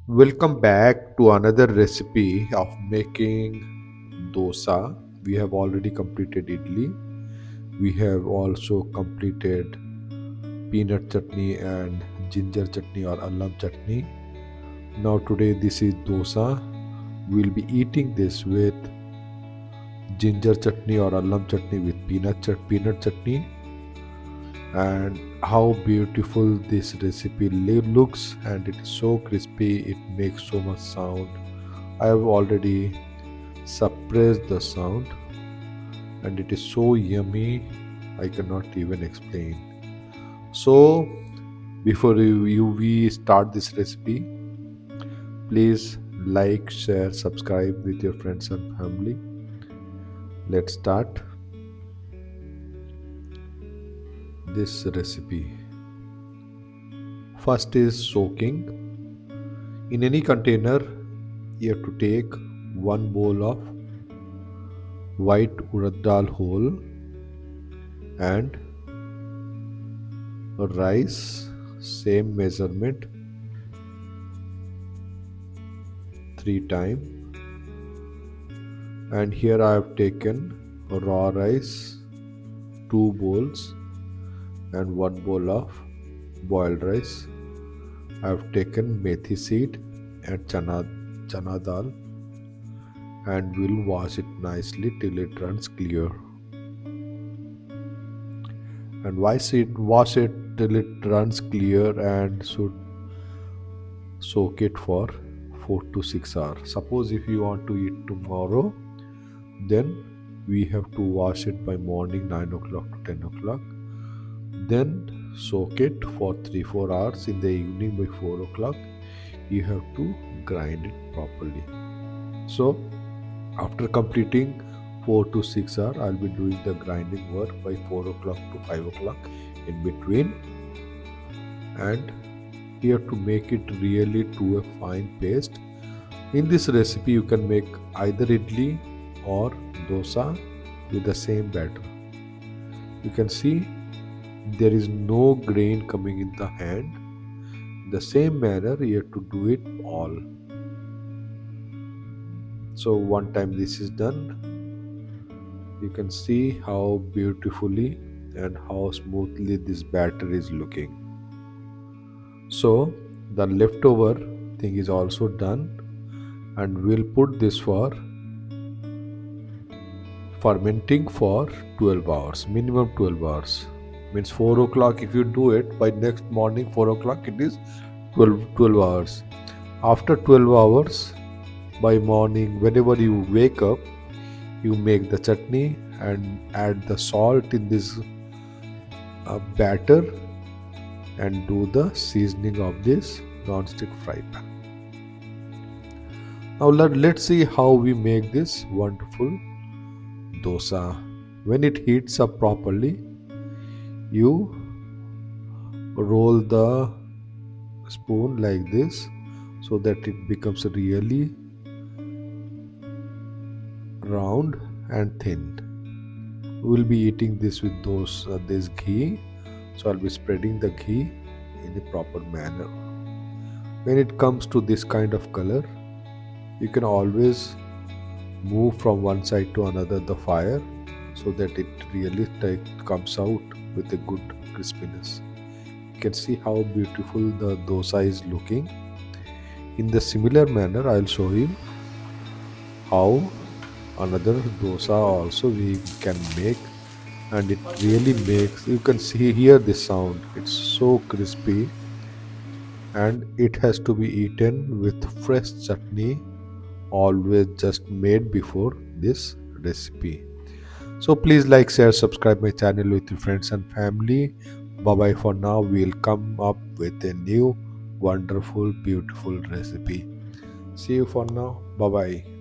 Welcome back to another recipe of making dosa. We have already completed idli. We have also completed peanut chutney and ginger chutney or allam chutney. Now today this is dosa. We'll be eating this with ginger chutney or allam chutney with peanut chutney, and how beautiful this recipe looks, and it is so crispy, it makes so much sound. I have already suppressed the sound, and it is so yummy, I cannot even explain. So before we start this recipe, please like, share, subscribe with your friends and family. Let's start this recipe. First is soaking. In any container, you have to take one bowl of white urad dal whole and rice, same measurement, 3 times. And here I have taken raw rice, 2 bowls, and 1 bowl of boiled rice. I have taken methi seed and chana dal, and will wash it nicely till it runs clear. And wash it till it runs clear, and should soak it for 4 to 6 hours. Suppose if you want to eat tomorrow, then we have to wash it by morning 9 o'clock to 10 o'clock, then soak it for 3-4 hours. In the evening by 4 o'clock you have to grind it properly. So after completing 4 to 6 hours, I'll be doing the grinding work by 4 o'clock to 5 o'clock in between. And you have to make it really to a fine paste. In this recipe you can make either idli or dosa with the same batter. You can see there is no grain coming in the hand. In the same manner you have to do it all. So one time this is done, you can see how beautifully and how smoothly this batter is looking. So the leftover thing is also done, and we'll put this for fermenting for 12 hours, minimum 12 hours. Means 4 o'clock if you do it, by next morning 4 o'clock it is 12 hours. After 12 hours, by morning whenever you wake up, you make the chutney and add the salt in this batter, and do the seasoning of this non-stick fry pan. Now let's see how we make this wonderful dosa. When it heats up properly, you roll the spoon like this so that it becomes really round and thin. We'll be eating this with this ghee, so I'll be spreading the ghee in a proper manner. When it comes to this kind of color, you can always move from one side to another the fire, so that it really comes out with a good crispiness. You can see how beautiful the dosa is looking. In the similar manner, I'll show you how another dosa also we can make, and it really makes, you can see here the sound, it's so crispy, and it has to be eaten with fresh chutney, always just made before this recipe. So please like, share, subscribe my channel with your friends and family. Bye bye for now. We'll come up with a new wonderful beautiful recipe. See you for now. Bye bye.